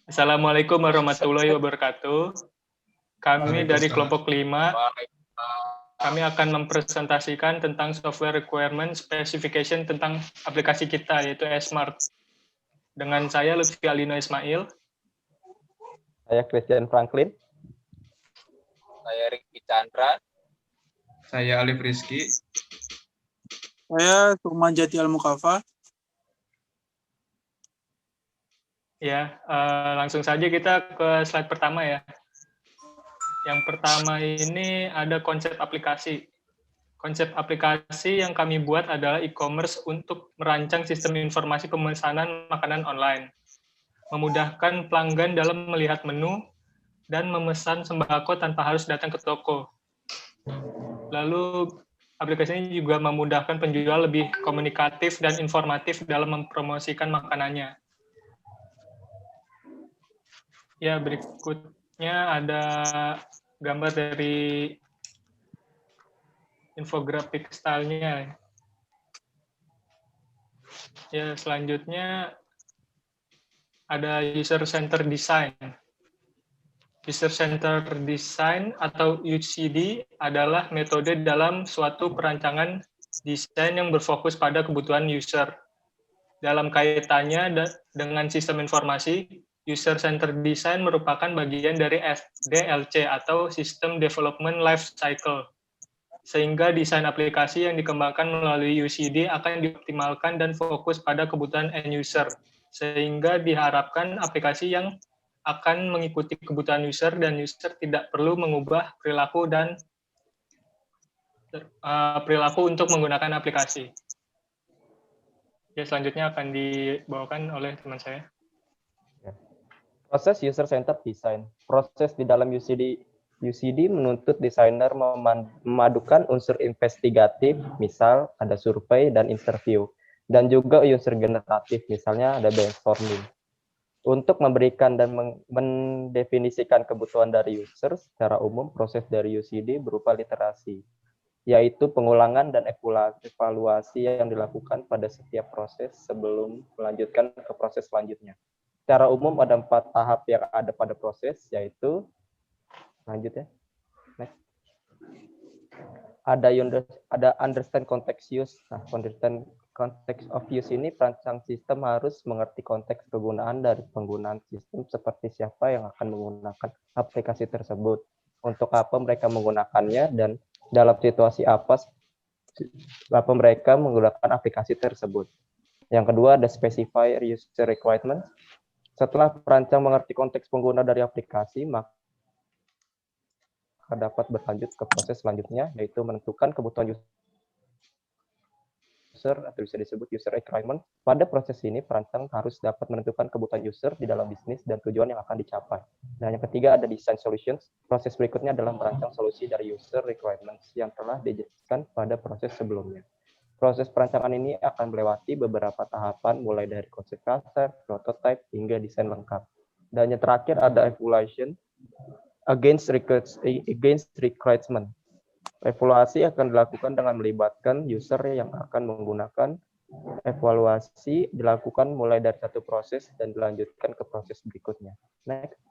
Assalamualaikum warahmatullahi wabarakatuh. Kami dari kelompok 5, kami akan mempresentasikan tentang software requirement specification tentang aplikasi kita, yaitu S-Smart. Dengan saya, Lutfi Alino Ismail. Saya Christian Franklin. Saya Riki Chandra. Saya Alif Rizky. Saya Sukman Jati Al-Mukafa. Ya, langsung saja kita ke slide pertama ya. Yang pertama ini ada konsep aplikasi. Konsep aplikasi yang kami buat adalah e-commerce untuk merancang sistem informasi pemesanan makanan online, memudahkan pelanggan dalam melihat menu, dan memesan sembako tanpa harus datang ke toko. Lalu, aplikasi ini juga memudahkan penjual lebih komunikatif dan informatif dalam mempromosikan makanannya. Ya, berikutnya ada gambar dari infografik stylenya. Ya, selanjutnya ada user center design. User center design atau UCD adalah metode dalam suatu perancangan desain yang berfokus pada kebutuhan user. Dalam kaitannya dengan sistem informasi, user center design merupakan bagian dari SDLC atau System Development Life Cycle. Sehingga desain aplikasi yang dikembangkan melalui UCD akan dioptimalkan dan fokus pada kebutuhan end user, sehingga diharapkan aplikasi yang akan mengikuti kebutuhan user dan user tidak perlu mengubah perilaku untuk menggunakan aplikasi. Ya, selanjutnya akan dibawakan oleh teman saya. Proses user-centered design. Proses di dalam UCD menuntut desainer memadukan unsur investigatif, misal ada survei dan interview, dan juga unsur generatif, misalnya ada brainstorming. Untuk memberikan dan mendefinisikan kebutuhan dari user, secara umum proses dari UCD berupa literasi, yaitu pengulangan dan evaluasi yang dilakukan pada setiap proses sebelum melanjutkan ke proses selanjutnya. Secara umum ada 4 tahap yang ada pada proses, yaitu lanjut ya. Next. Ada understand context use. Nah, understand context of use ini perancang sistem harus mengerti konteks penggunaan dari penggunaan sistem seperti siapa yang akan menggunakan aplikasi tersebut, untuk apa mereka menggunakannya, dan dalam situasi apa mereka menggunakan aplikasi tersebut. Yang kedua ada specify user requirement. Setelah perancang mengerti konteks pengguna dari aplikasi, maka dapat berlanjut ke proses selanjutnya, yaitu menentukan kebutuhan user atau bisa disebut user requirement. Pada proses ini, perancang harus dapat menentukan kebutuhan user di dalam bisnis dan tujuan yang akan dicapai. Dan yang ketiga ada design solutions. Proses berikutnya adalah merancang solusi dari user requirements yang telah dijelaskan pada proses sebelumnya. Proses perancangan ini akan melewati beberapa tahapan, mulai dari konsep dasar, prototype, hingga desain lengkap. Dan yang terakhir ada evaluation against requirement. Evaluasi akan dilakukan dengan melibatkan user yang akan menggunakan. Evaluasi dilakukan mulai dari satu proses dan dilanjutkan ke proses berikutnya. Next.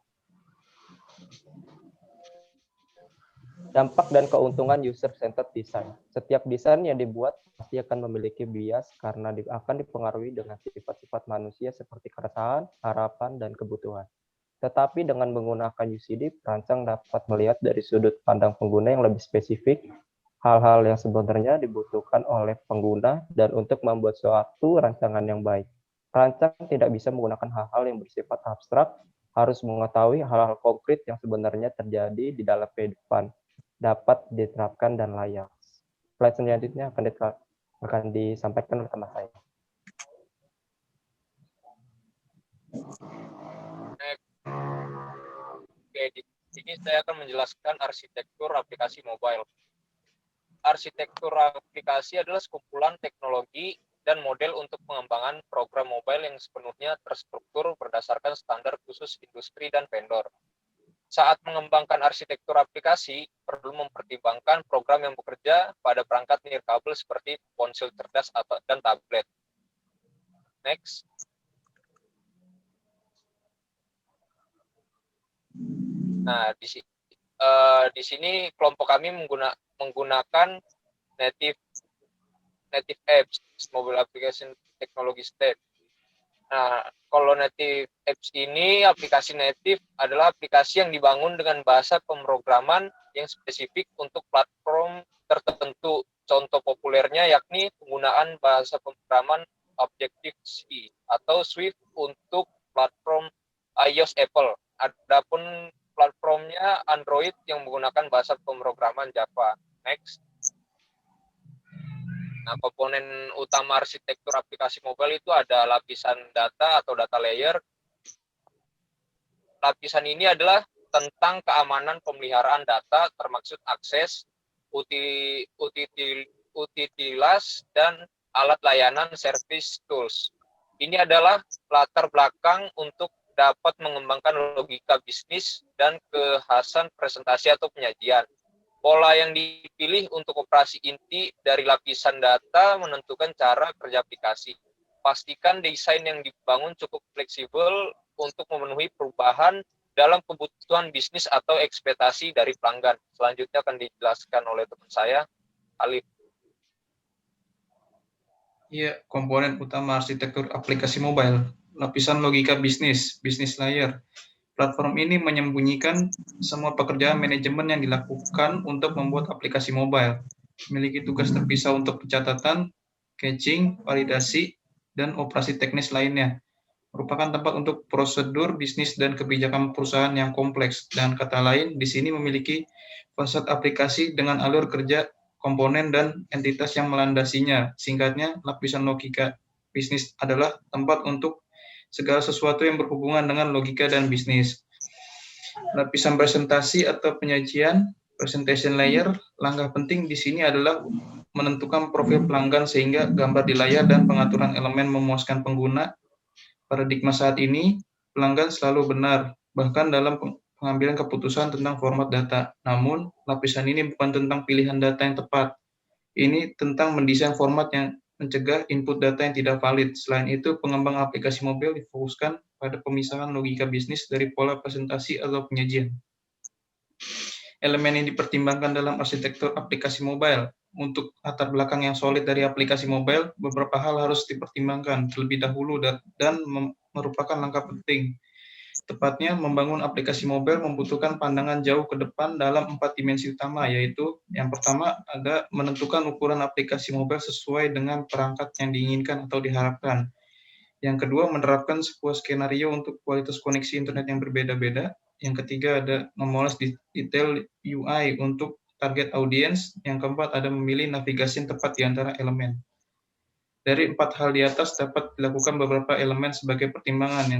Dampak dan keuntungan user-centered design. Setiap desain yang dibuat pasti akan memiliki bias karena akan dipengaruhi dengan sifat-sifat manusia seperti keresahan, harapan, dan kebutuhan. Tetapi dengan menggunakan UCD, perancang dapat melihat dari sudut pandang pengguna yang lebih spesifik, hal-hal yang sebenarnya dibutuhkan oleh pengguna, dan untuk membuat suatu rancangan yang baik. Perancang tidak bisa menggunakan hal-hal yang bersifat abstrak, harus mengetahui hal-hal konkret yang sebenarnya terjadi di dalam kehidupan, dapat diterapkan dan layak. Slide selanjutnya akan disampaikan oleh teman saya. Oke, di sini saya akan menjelaskan arsitektur aplikasi mobile. Arsitektur aplikasi adalah sekumpulan teknologi dan model untuk pengembangan program mobile yang sepenuhnya terstruktur berdasarkan standar khusus industri dan vendor. Saat mengembangkan arsitektur aplikasi, perlu mempertimbangkan program yang bekerja pada perangkat nirkabel seperti ponsel cerdas dan tablet. Next. Nah, di sini kelompok kami menggunakan native apps, mobile application technology stack. Nah, kalau native apps ini, aplikasi native adalah aplikasi yang dibangun dengan bahasa pemrograman yang spesifik untuk platform tertentu. Contoh populernya yakni penggunaan bahasa pemrograman Objective-C atau Swift untuk platform iOS Apple. Adapun platformnya Android yang menggunakan bahasa pemrograman Java. Next. Nah, komponen utama arsitektur aplikasi mobile itu ada lapisan data atau data layer. Lapisan ini adalah tentang keamanan pemeliharaan data, termaksud akses, utilitas, dan alat layanan service tools. Ini adalah latar belakang untuk dapat mengembangkan logika bisnis dan kekhasan presentasi atau penyajian. Pola yang dipilih untuk operasi inti dari lapisan data menentukan cara kerja aplikasi. Pastikan desain yang dibangun cukup fleksibel untuk memenuhi perubahan dalam kebutuhan bisnis atau ekspektasi dari pelanggan. Selanjutnya akan dijelaskan oleh teman saya, Alif. Iya, komponen utama arsitektur aplikasi mobile. Lapisan logika bisnis, business layer. Platform ini menyembunyikan semua pekerjaan manajemen yang dilakukan untuk membuat aplikasi mobile. Memiliki tugas terpisah untuk pencatatan, caching, validasi, dan operasi teknis lainnya. Merupakan tempat untuk prosedur bisnis dan kebijakan perusahaan yang kompleks. Dan kata lain, di sini memiliki fasad aplikasi dengan alur kerja, komponen, dan entitas yang melandasinya. Singkatnya, lapisan logika bisnis adalah tempat untuk segala sesuatu yang berhubungan dengan logika dan bisnis. Lapisan presentasi atau penyajian, presentation layer, langkah penting di sini adalah menentukan profil pelanggan sehingga gambar di layar dan pengaturan elemen memuaskan pengguna. Paradigma saat ini, pelanggan selalu benar, bahkan dalam pengambilan keputusan tentang format data. Namun, lapisan ini bukan tentang pilihan data yang tepat. Ini tentang mendesain format yang mencegah input data yang tidak valid. Selain itu, pengembang aplikasi mobile difokuskan pada pemisahan logika bisnis dari pola presentasi atau penyajian. Elemen yang dipertimbangkan dalam arsitektur aplikasi mobile. Untuk latar belakang yang solid dari aplikasi mobile, beberapa hal harus dipertimbangkan terlebih dahulu dan merupakan langkah penting. Tepatnya, membangun aplikasi mobile membutuhkan pandangan jauh ke depan dalam 4 dimensi utama, yaitu yang pertama ada menentukan ukuran aplikasi mobile sesuai dengan perangkat yang diinginkan atau diharapkan. Yang kedua, menerapkan sebuah skenario untuk kualitas koneksi internet yang berbeda-beda. Yang ketiga, ada memoles detail UI untuk target audience. Yang keempat, ada memilih navigasi yang tepat di antara elemen. Dari 4 hal di atas dapat dilakukan beberapa elemen sebagai pertimbangan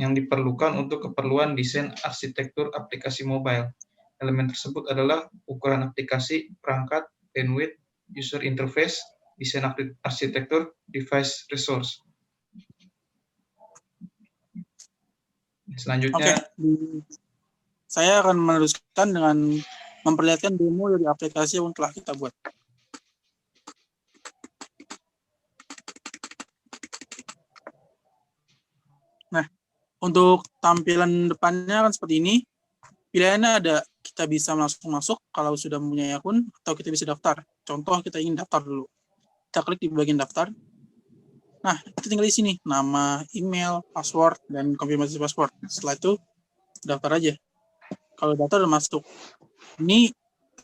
yang diperlukan untuk keperluan desain arsitektur aplikasi mobile. Elemen tersebut adalah ukuran aplikasi, perangkat, bandwidth, user interface, desain arsitektur, device resource. Selanjutnya, saya akan meneruskan dengan memperlihatkan demo dari aplikasi yang telah kita buat. Nah, untuk tampilan depannya kan seperti ini. Pilihannya ada, kita bisa langsung masuk kalau sudah mempunyai akun, atau kita bisa daftar. Contoh, kita ingin daftar dulu. Kita klik di bagian daftar. Nah, itu tinggal di sini, nama, email, password, dan konfirmasi password. Setelah itu, daftar aja. Kalau daftar udah masuk. Ini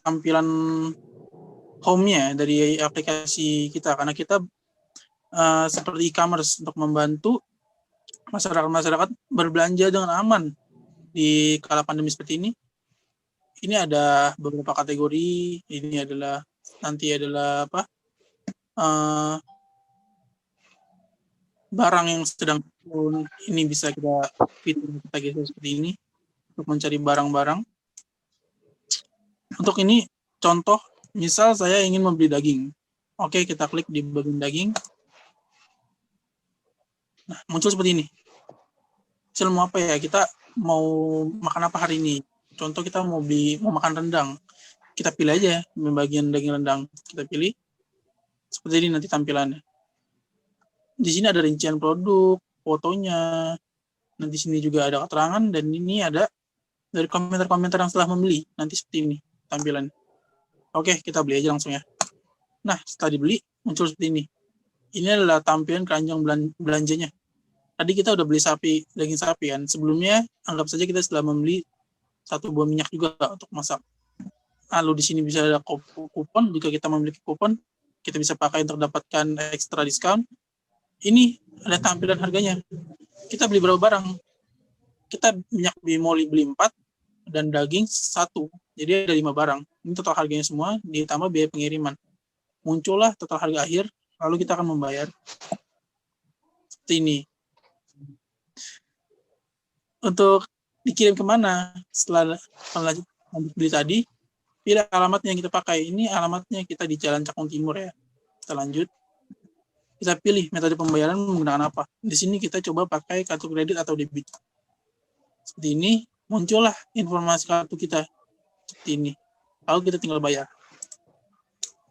tampilan home-nya dari aplikasi kita, karena kita seperti e-commerce untuk membantu masyarakat berbelanja dengan aman di kala pandemi seperti ini. Ini ada beberapa kategori. Ini adalah barang yang sedang turun. Ini bisa kita geser seperti ini untuk mencari barang-barang. Untuk ini contoh, misal saya ingin membeli daging. Oke, kita klik di bagian daging. Nah, muncul seperti ini. Misal mau apa ya? Kita mau makan apa hari ini? Contoh kita mau makan rendang. Kita pilih aja bagian daging rendang. Kita pilih. Seperti ini nanti tampilannya. Di sini ada rincian produk, fotonya. Nah, di sini juga ada keterangan, dan ini ada dari komentar-komentar yang setelah membeli. Nanti seperti ini tampilan. Oke, kita beli aja langsung ya. Nah, setelah dibeli, muncul seperti ini. Ini adalah tampilan keranjang belanjanya. Tadi kita udah beli daging sapi kan. Sebelumnya, anggap saja kita setelah membeli 1 buah minyak juga untuk masak. Lalu di sini bisa ada kupon. Jika kita memiliki kupon, kita bisa pakai untuk dapatkan ekstra diskon. Ini ada tampilan harganya. Kita beli berapa barang? Kita minyak bimoli beli 4 dan daging 1. Jadi ada 5 barang. Ini total harganya semua ditambah biaya pengiriman. Muncullah total harga akhir, lalu kita akan membayar. Seperti ini. Untuk dikirim kemana setelah lanjut beli tadi, pilih alamat yang kita pakai. Ini alamatnya kita di Jalan Cakung Timur ya. Kita lanjut. Kita pilih metode pembayaran menggunakan apa. Di sini kita coba pakai kartu kredit atau debit. Seperti ini, muncullah informasi kartu kita. Seperti ini. Lalu kita tinggal bayar.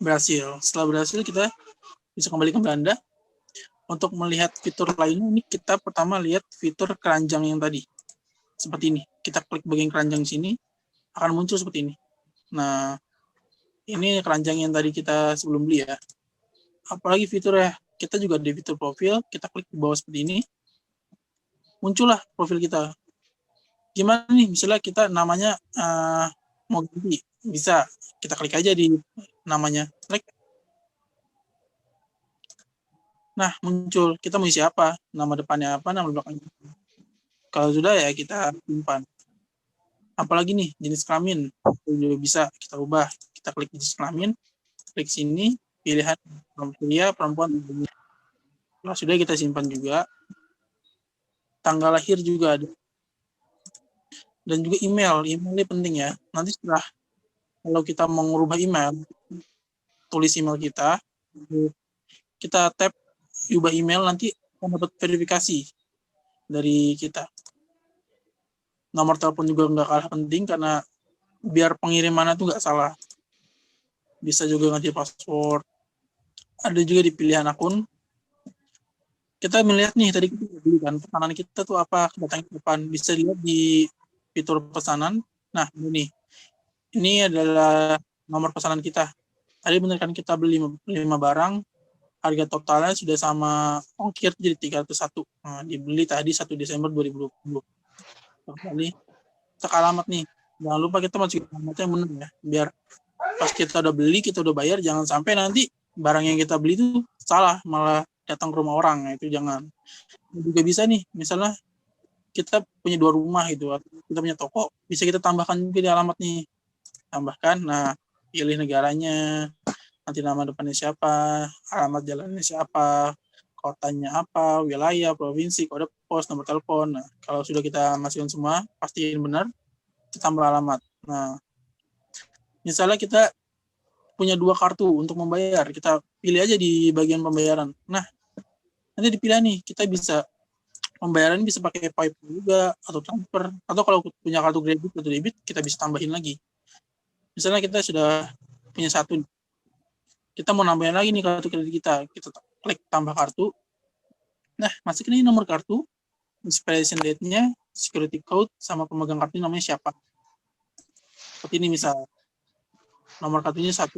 Berhasil. Setelah berhasil, kita bisa kembali ke Belanda. Untuk melihat fitur lainnya, ini kita pertama lihat fitur keranjang yang tadi. Seperti ini. Kita klik bagian keranjang sini, akan muncul seperti ini. Nah, ini keranjang yang tadi kita sebelum beli ya. Apalagi fiturnya, kita juga ada fitur profil, kita klik di bawah seperti ini. Muncullah profil kita. Gimana nih, misalnya kita namanya mau ganti, bisa kita klik aja di namanya, klik. Nah, muncul, kita mau isi apa, nama depannya apa, nama belakangnya. Kalau sudah ya kita simpan. Apalagi nih, jenis kelamin, juga bisa kita ubah. Kita klik jenis kelamin, klik sini, pilihan pria, perempuan. Kalau sudah kita simpan juga. Tanggal lahir juga ada. Dan juga email ini penting ya. Nanti setelah kalau kita mau mengubah email, tulis email kita tap ubah email, nanti akan dapat verifikasi dari kita. Nomor telepon juga nggak kalah penting karena biar pengirimannya tuh nggak salah. Bisa juga ganti password. Ada juga di pilihan akun. Kita melihat nih tadi kita beli kan pesanan kita tuh apa kedatangan ke depan, bisa dilihat di fitur pesanan. Nah, ini adalah nomor pesanan kita. Tadi benar kan kita beli 5 barang, harga totalnya sudah sama ongkir jadi 301. Nah, dibeli tadi 1 Desember 2020. Kali cek alamat nih. Jangan lupa kita masukin alamatnya yang benar ya. Biar pas kita udah beli, kita udah bayar, jangan sampai nanti barang yang kita beli itu salah, malah datang ke rumah orang. Nah, itu jangan. Juga bisa nih, misalnya kita punya 2 rumah gitu, kita punya toko, bisa kita tambahkan juga di alamat nih. Tambahkan, nah pilih negaranya, nanti nama depannya siapa, alamat jalannya siapa, kotanya apa, wilayah, provinsi, kode pos, nomor telepon. Nah, kalau sudah kita masukin semua, pastiin benar, kita tambah alamat. Nah, misalnya kita punya 2 kartu untuk membayar, kita pilih aja di bagian pembayaran. Nah, nanti dipilih nih, kita bisa pembayaran bisa pakai PayPal juga atau transfer, atau kalau punya kartu kredit atau debit kita bisa tambahin lagi. Misalnya kita sudah punya 1, kita mau nambahin lagi nih kartu kredit kita klik tambah kartu. Nah, masukin ini nomor kartu, expiration date-nya, security code, sama pemegang kartu namanya siapa. Seperti ini misal, nomor kartunya 1,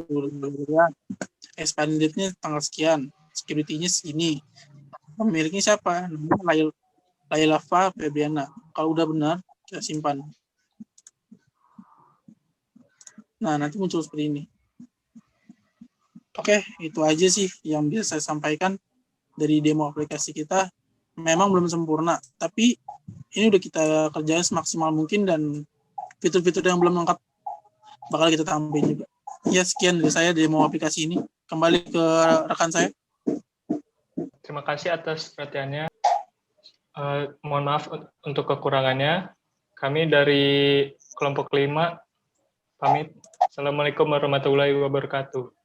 expiration date-nya tanggal sekian, security-nya segini, pemiliknya siapa, namanya Lailafa Febriana. Kalau udah benar, kita simpan. Nah, nanti muncul seperti ini. Oke, itu aja sih yang bisa saya sampaikan dari demo aplikasi kita. Memang belum sempurna, tapi ini udah kita kerjain semaksimal mungkin dan fitur-fitur yang belum lengkap bakal kita tambahin juga. Ya, sekian dari saya demo aplikasi ini. Kembali ke rekan saya. Terima kasih atas perhatiannya. Mohon maaf untuk kekurangannya. Kami dari kelompok 5 pamit. Assalamualaikum warahmatullahi wabarakatuh.